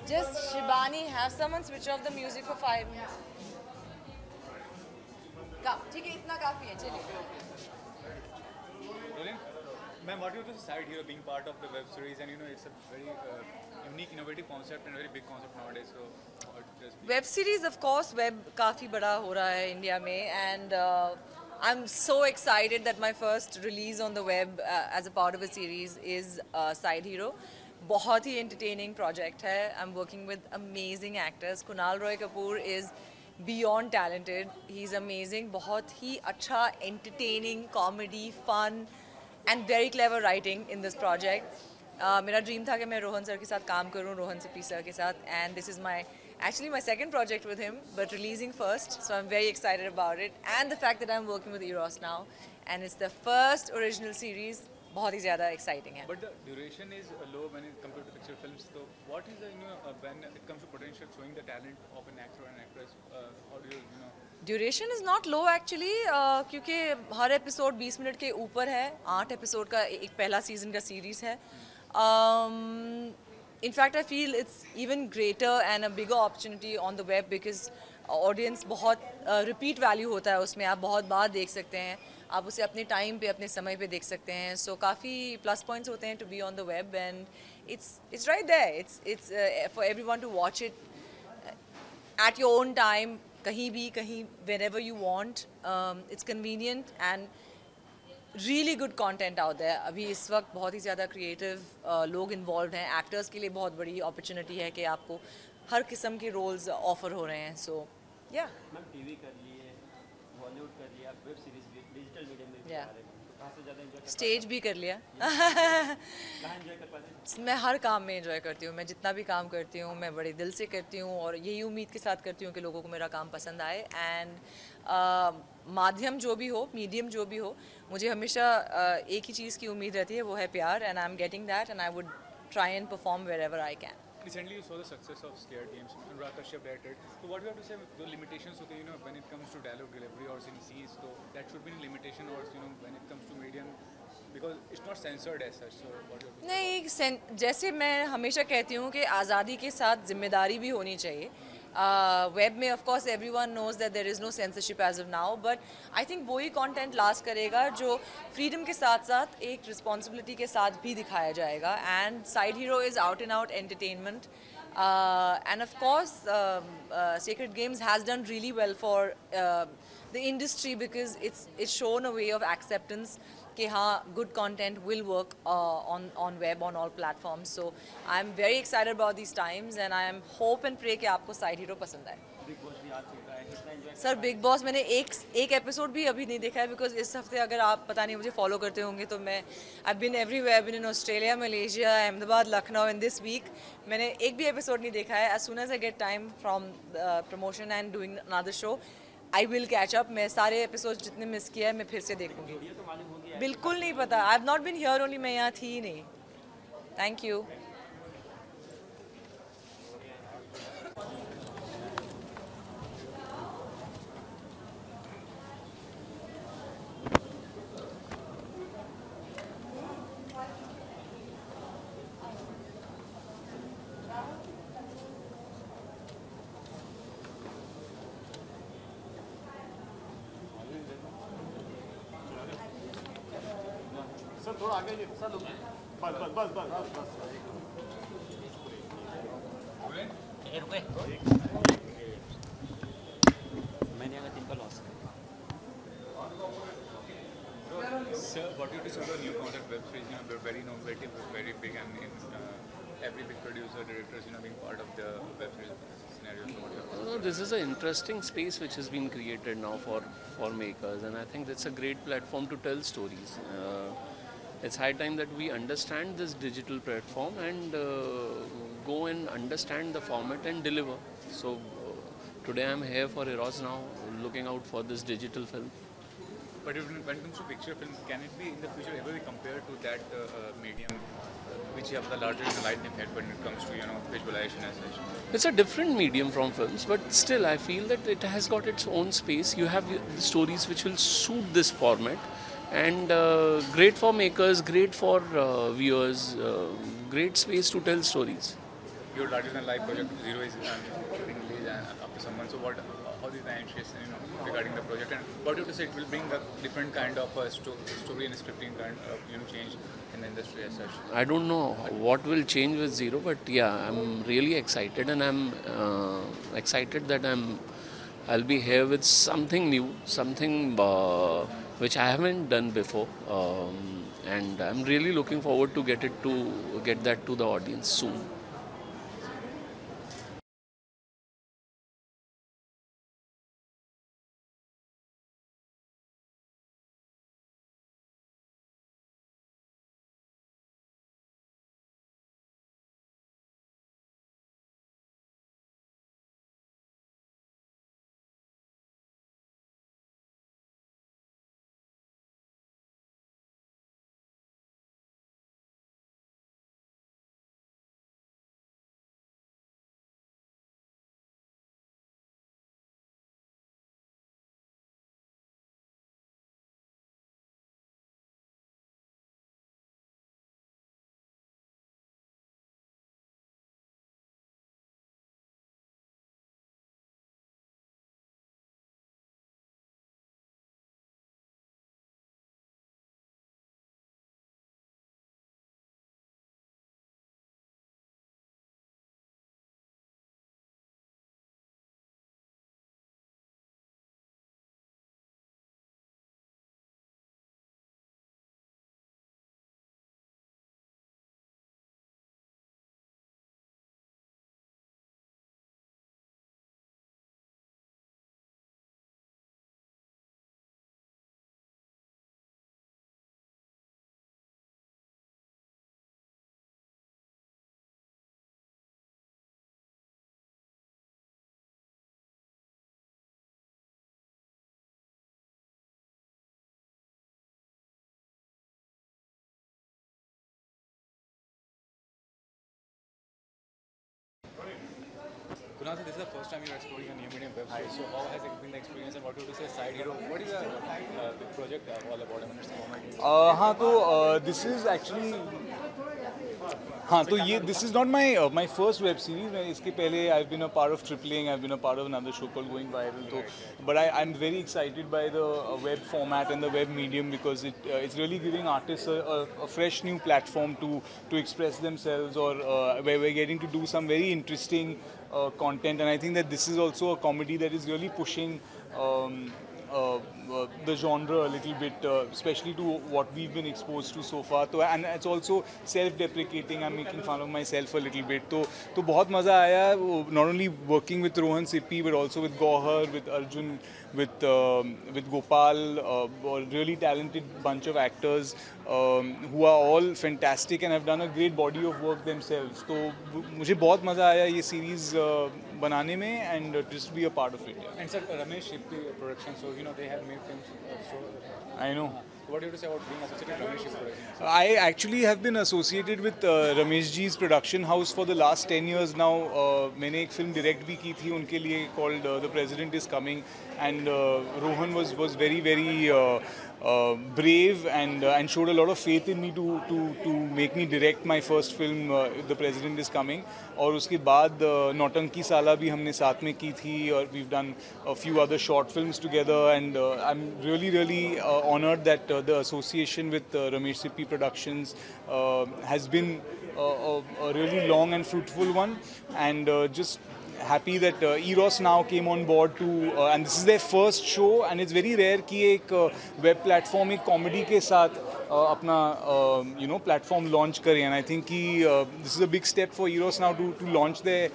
Just Shibani, have someone switch off the music for 5 minutes. ठीक है इतना काफी है चलिए. Rolling? Ma'am, what do you think Side Hero being part of the web series, and it's a very unique, innovative concept and a very big concept nowadays. So, what just Web series, of course, web काफी बड़ा हो रहा है India में, and I'm so excited that my first release on the web as a part of a series is Side Hero. बहुत ही entertaining project है. I'm working with amazing actors. Kunal Roy Kapoor is beyond talented. He's amazing. बहुत ही अच्छा, entertaining, comedy, fun, and very clever writing in this project. मेरा dream था कि मैं Rohan sir के साथ काम करूं, रोहन सिप्पी सर के साथ, and this is actually my second project with him, but releasing first, so I'm very excited about it, and the fact that I'm working with Eros now, and it's the first original series, बहुत ही ज़्यादा exciting है. But the duration is low when it compared to picture films. So, what is the when it comes to potential showing the talent of an actor or an actress? How do you? Duration is not low actually, क्योंकि हर episode 20 minute के ऊपर है. 8 episode का एक पहला season का series है. In fact I feel it's even greater and a bigger opportunity on the web because audience बहुत रिपीट वैल्यू होता है उसमें. आप बहुत बार देख सकते हैं, आप उसे अपने टाइम पे अपने समय पे देख सकते हैं. सो काफ़ी प्लस पॉइंट्स होते हैं to be on the web, and it's right there. It's for everyone to watch it at your own time, kahin, whenever you want. It's convenient and really good content out there. अभी इस वक्त बहुत ही ज़्यादा creative लोग involved हैं. Actors के लिए बहुत बड़ी opportunity है कि आपको हर किस्म के roles offer हो रहे हैं. So, yeah. मैम टीवी कर लिए, बॉलीवुड कर लिया, वेब सीरीज भी, डिजिटल मीडियम में भी Yeah. आ रहे हैं. तो कहाँ से ज़्यादा एंजॉय स्टेज भी कर लिया. कहाँ एंजॉय कर पाते हैं? मैं हर काम में एंजॉय करती हूँ. मैं जितना भी काम करती हूँ मैं बड़े दिल से करती हूँ, और यही उम्मीद के साथ करती हूँ कि लोगों को मेरा काम पसंद आए. एंड माध्यम जो भी हो, मीडियम जो भी हो, मुझे हमेशा एक ही चीज़ की उम्मीद रहती है, वो है प्यार. And I am getting that, and I would try and perform wherever I can. Recently, you saw the success of Scared Games. Anurag Kashyap directed. So, what do you have to say? The limitations, होते हैं, when it comes to dialogue delivery or in scenes, so that should be a limitation, or when it comes to medium, because it's not censored as such. So, what do you have to say? नहीं, जैसे मैं हमेशा कहती हूँ कि आज़ादी के साथ जिम्मेदारी भी होनी चाहिए. वेब में of course everyone knows that there is no censorship as of now, but I think वही कंटेंट लास्ट करेगा जो फ्रीडम के साथ साथ एक रिस्पॉन्सिबिलिटी के साथ भी दिखाया जाएगा. And side hero is out and out entertainment. And of course, Sacred Games has done really well for the industry because it's shown a way of acceptance कि हाँ, good content will work on web, on all platforms. So I'm very excited about these times, and I am hope and pray कि आपको Side Hero पसंद आए. Big boss भी आ चुका है, कितना एंजॉय सर बिग बॉस मैंने एक एपिसोड भी अभी नहीं देखा है, बिकॉज इस हफ्ते अगर आप पता नहीं मुझे फॉलो करते होंगे तो मैं I been everywhere, been in Australia, Malaysia, Ahmedabad, Lucknow. In this week मैंने एक भी एपिसोड नहीं देखा है. As soon as I get time from promotion and doing another show, I will catch up. मैं सारे एपिसोड जितने मिस किया है मैं फिर से देखूंगी. ये तो मालूम हो गया. बिल्कुल नहीं पता. I have not been here only, मैं यहाँ थी ही नहीं. Thank you. सर थोड़ा आगे ये सर लोग बस. मैंने अगर 3 का लॉस किया. Sir, what do you say about new concept web series? They're very innovative, very big, and every big producer, directors, being part of the web series scenario. So what do you have to say? This is an interesting space which has been created now for makers, and I think it's a great platform to tell stories. It's high time that we understand this digital platform and go and understand the format and deliver. So today I'm here for Eros now, looking out for this digital film. But when it comes to picture film, can it be in the future ever be compared to that medium which you have the larger lightning head when it comes to visualization as such? It's a different medium from films, but still I feel that it has got its own space. You have the stories which will suit this format, and great for makers, great for viewers, great space to tell stories. your larger than life project Zero is getting released after some months. So how is the anxious regarding the project, and what do you have to say? It will bring a different kind of story and scripting kind of change in the industry as such. I don't know what will change with Zero, but yeah, I'm really excited, and I'm excited that I'll be here with something new, something which I haven't done before, and I'm really looking forward to get that to the audience soon. Kunal, so this is the first time you're exploring a new medium web series. So how has it been the experience, and what would you say Side Hero? What is the project all about? I mean, it's comedy. हाँ तो this is actually हाँ तो ये this is not my first web series. मैं इसके पहले I've been a part of Tripling, I've been a part of another show called Going Viral. तो but I'm very excited by the web format and the web medium because it's really giving artists a fresh new platform to express themselves, or where we're getting to do some very interesting content, and I think that this is also a comedy that is really pushing the genre a little bit, especially to what we've been exposed to so far. So, and it's also self-deprecating. I'm making fun of myself a little bit. तो बहुत मज़ा आया. Not only working with Rohan Sippy, but also with Gauhar, with Arjun, with Gopal, a really talented bunch of actors who are all fantastic and have done a great body of work themselves. तो मुझे बहुत मज़ा आया ये series बनाने में and just be a part of it. Yeah. And sir, Ramesh Shippy production. So they have made films. I know. What do you have to say about being associated with Ramesh Shippy production? I actually have been associated with Ramesh ji's production house for the last 10 years now. मैंने एक film direct भी की थी उनके लिए called The President is Coming, and Rohan was very brave and showed a lot of faith in me to make me direct my first film, The President is Coming. और उसके बाद नौटंकी साला भी हमने साथ में की थी, और we've done a few other short films together, and I'm really honored that the association with Ramesh Sippy Productions has been a really long and fruitful one, and just happy that Eros now came on board to and this is their first show, and it's very rare कि एक web platform एक comedy के साथ अपना platform launch करें, and I think कि this is a big step for Eros now to launch their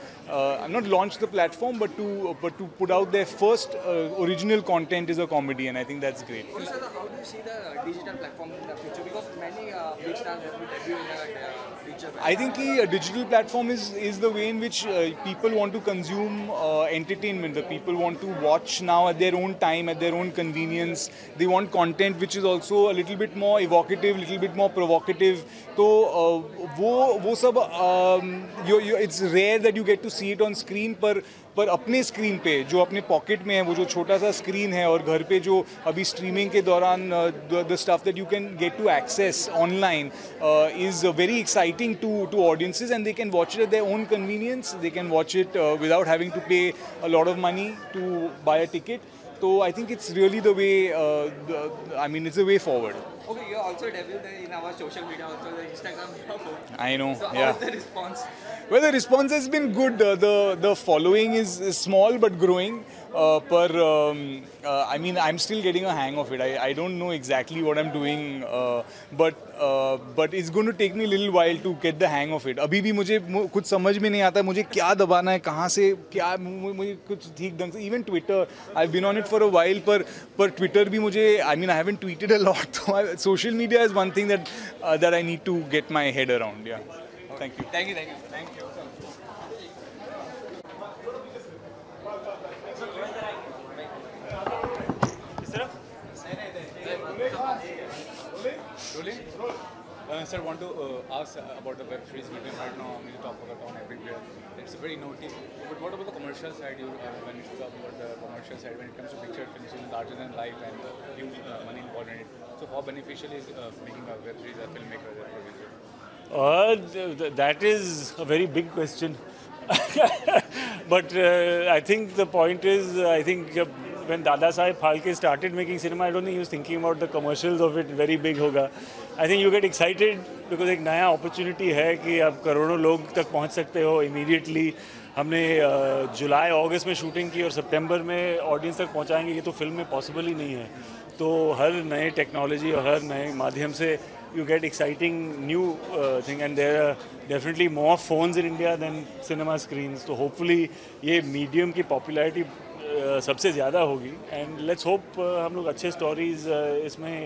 not launch the platform, but to put out their first original content is a comedy, and I think that's great. So, sir, how do you see the digital platform in the future? Because many big stars have been debuting in the future. I think a digital platform is the way in which people want to consume entertainment. The people want to watch now at their own time, at their own convenience. They want content which is also a little bit more evocative, little bit more provocative. So वो सब it's rare that you get to see it on screen, पर अपने screen पे जो अपने pocket में है, वो जो छोटा सा स्क्रीन है, और घर पे जो अभी स्ट्रीमिंग के दौरान the stuff that you can get to access online is very exciting. exciting to audiences, and they can watch it at their own convenience. They can watch it without having to pay a lot of money to buy a ticket. So I think it's really the way. I mean, it's the way forward. Okay, you also debuted in our social media, also the Instagram. I know. So Yeah. how's the response? Well, the response has been good. The following is small but growing. I mean, I'm still getting a hang of it. I don't know exactly what I'm doing, but it's going to take me a little while to get the hang of it. अभी भी मुझे कुछ समझ में नहीं आता मुझे क्या दबाना है कहाँ से क्या मुझे कुछ ठीक ढंग से even Twitter I've been on it for a while पर Twitter भी मुझे I mean I haven't tweeted a lot. So social media is one thing that I need to get my head around. Yeah. Thank you. Thank you, thank you. Thank you. Rolling? Sir, want to ask about the web series medium right now. I mean, you talk about on everywhere. It's very noticed. But what about the commercial side? When you talk about the commercial side, when it comes to picture films, larger than life and huge money involved in it. So, how beneficial is making a web series as a filmmaker as a producer? That is a very big question. But I think the point is, I think when Dada Saheb Phalke started making cinema, I don't think he was thinking about the commercials of it very big hoga. I think you get excited because एक नया opportunity है कि आप करोड़ों लोग तक पहुंच सकते हो immediately. हमने जुलाई अगस्त में शूटिंग की और सितंबर में ऑडियंस तक पहुंचाएंगे, ये तो फिल्म में पॉसिबल ही नहीं है. तो हर नए टेक्नोलॉजी और हर नए माध्यम से you get exciting new thing, and there are definitely more phones in India than cinema screens. So hopefully ये medium की popularity सबसे ज़्यादा होगी, and let's hope हम लोग अच्छे stories इसमें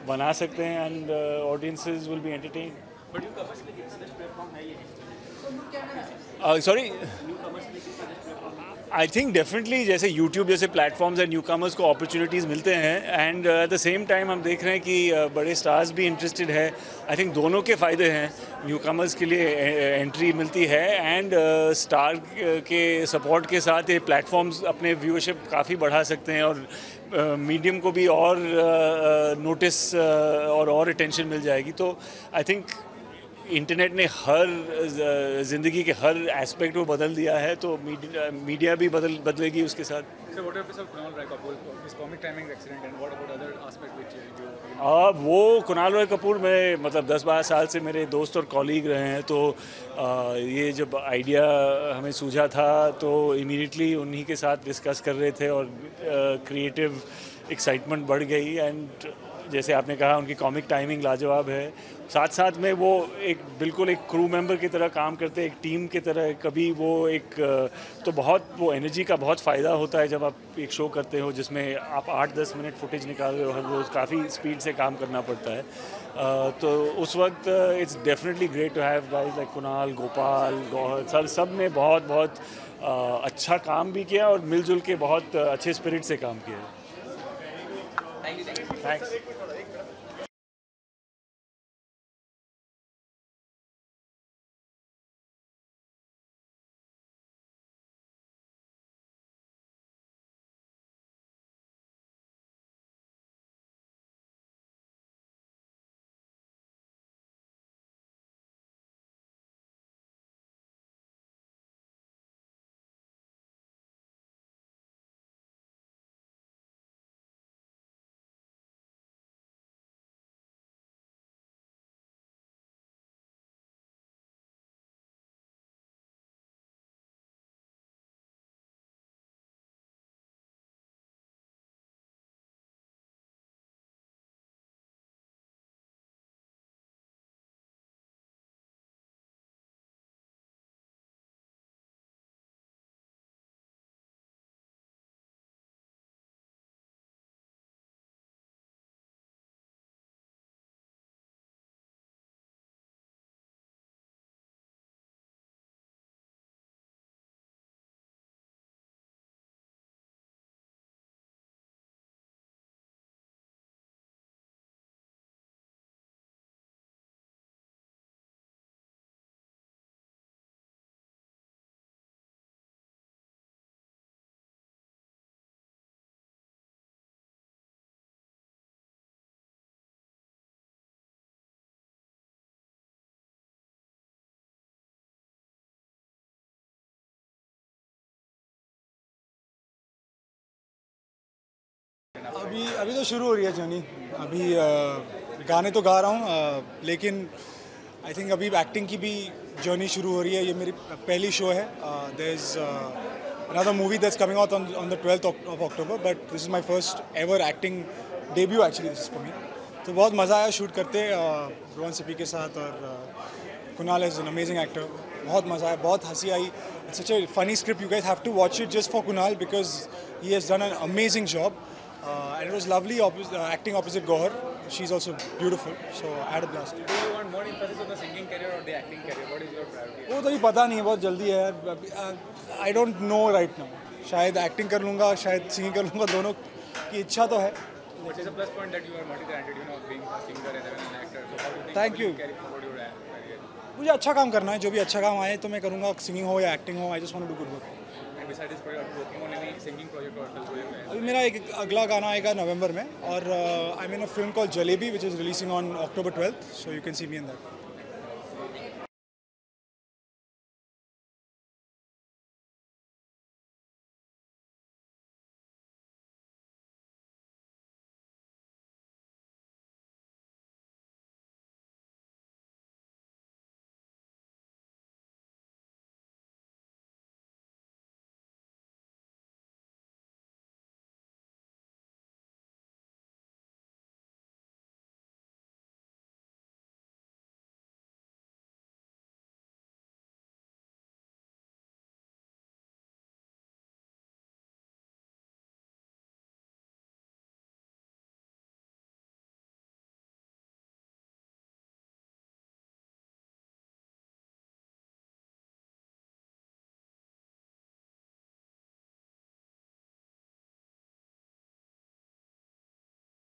बना सकते हैं, and audiences will be entertained. But new commerce के लिए सजेस्ट प्लेटफॉर्म है ये? Sorry. आई थिंक डेफिनेटली जैसे यूट्यूब जैसे प्लेटफॉर्म्स है न्यू कमर्स को अपॉर्चुनिटीज़ मिलते हैं, and at the same time हम देख रहे हैं कि बड़े स्टार्स भी इंटरेस्टेड है. आई थिंक दोनों के फ़ायदे हैं. न्यू कमर्स के लिए एंट्री मिलती है, एंड स्टार के सपोर्ट के साथ ये प्लेटफॉर्म्स अपने व्यूअरशिप काफ़ी बढ़ा सकते हैं, और मीडियम को भी और नोटिस और अटेंशन मिल जाएगी. तो आई थिंक इंटरनेट ने हर ज़िंदगी के हर एस्पेक्ट को बदल दिया है, तो मीडिया भी बदलेगी उसके साथ. So, what about Kunal Rai Kapoor? His comic timing accident, and what about other aspect which you? वो कुणाल रॉय कपूर में मतलब 10-12 साल से मेरे दोस्त और कॉलीग रहे हैं, तो ये जब आइडिया हमें सूझा था तो इमीडिएटली उन्हीं के साथ डिस्कस कर रहे थे, और क्रिएटिव एक्साइटमेंट बढ़ गई. एंड जैसे आपने कहा उनकी कॉमिक टाइमिंग लाजवाब है. साथ साथ में वो एक बिल्कुल एक क्रू मेंबर की तरह काम करते हैं, एक टीम की तरह. कभी वो एक तो बहुत वो एनर्जी का बहुत फ़ायदा होता है जब आप एक शो करते हो जिसमें आप 8-10 मिनट फुटेज निकाल रहे हो हर रोज़. काफ़ी स्पीड से काम करना पड़ता है. तो उस वक्त it's definitely great to have guys like Kunal, Gopal, Gauhar, सब ने बहुत अच्छा काम भी किया और मिलजुल के बहुत अच्छे स्पिरिट से काम किया. थैंक्स. अभी तो शुरू हो रही है जर्नी. अभी गाने तो गा रहा हूँ, लेकिन आई थिंक अभी एक्टिंग की भी जर्नी शुरू हो रही है. ये मेरी पहली शो है. There is another movie that's coming out on the 12th of October, but this is my first ever acting debut actually. This is for me. तो बहुत मज़ा आया शूट करते रोहन सिप्पी के साथ, और Kunal is an amazing actor. बहुत मज़ा आया, बहुत हंसी आई. It's such a funny script. You guys have to watch it just for Kunal because he has done an amazing job. And it was lovely acting opposite Gohar. She's also beautiful. So I had a blast. Do you want more emphasis on the singing career or the acting career? What is your priority? वो तो अभी पता नहीं है, बहुत जल्दी है यार. I don't know right now. शायद एक्टिंग कर लूँगा, शायद सिंगिंग कर लूँगा. दोनों की इच्छा तो है. What is a plus point that you are multi-talented, being a singer and an actor? So how do you think Thank you. carry forward your career? मुझे अच्छा काम करना है. जो भी अच्छा काम आए तो मैं करूँगा. सिंगिंग हो या एक्टिंग हो, I just want to do good work. And besides this project, are you working on any singing project or film project? अभी मेरा एक अगला गाना आएगा नवंबर में, और I am in a film called jalebi which is releasing on October 12th. So you can see me in that.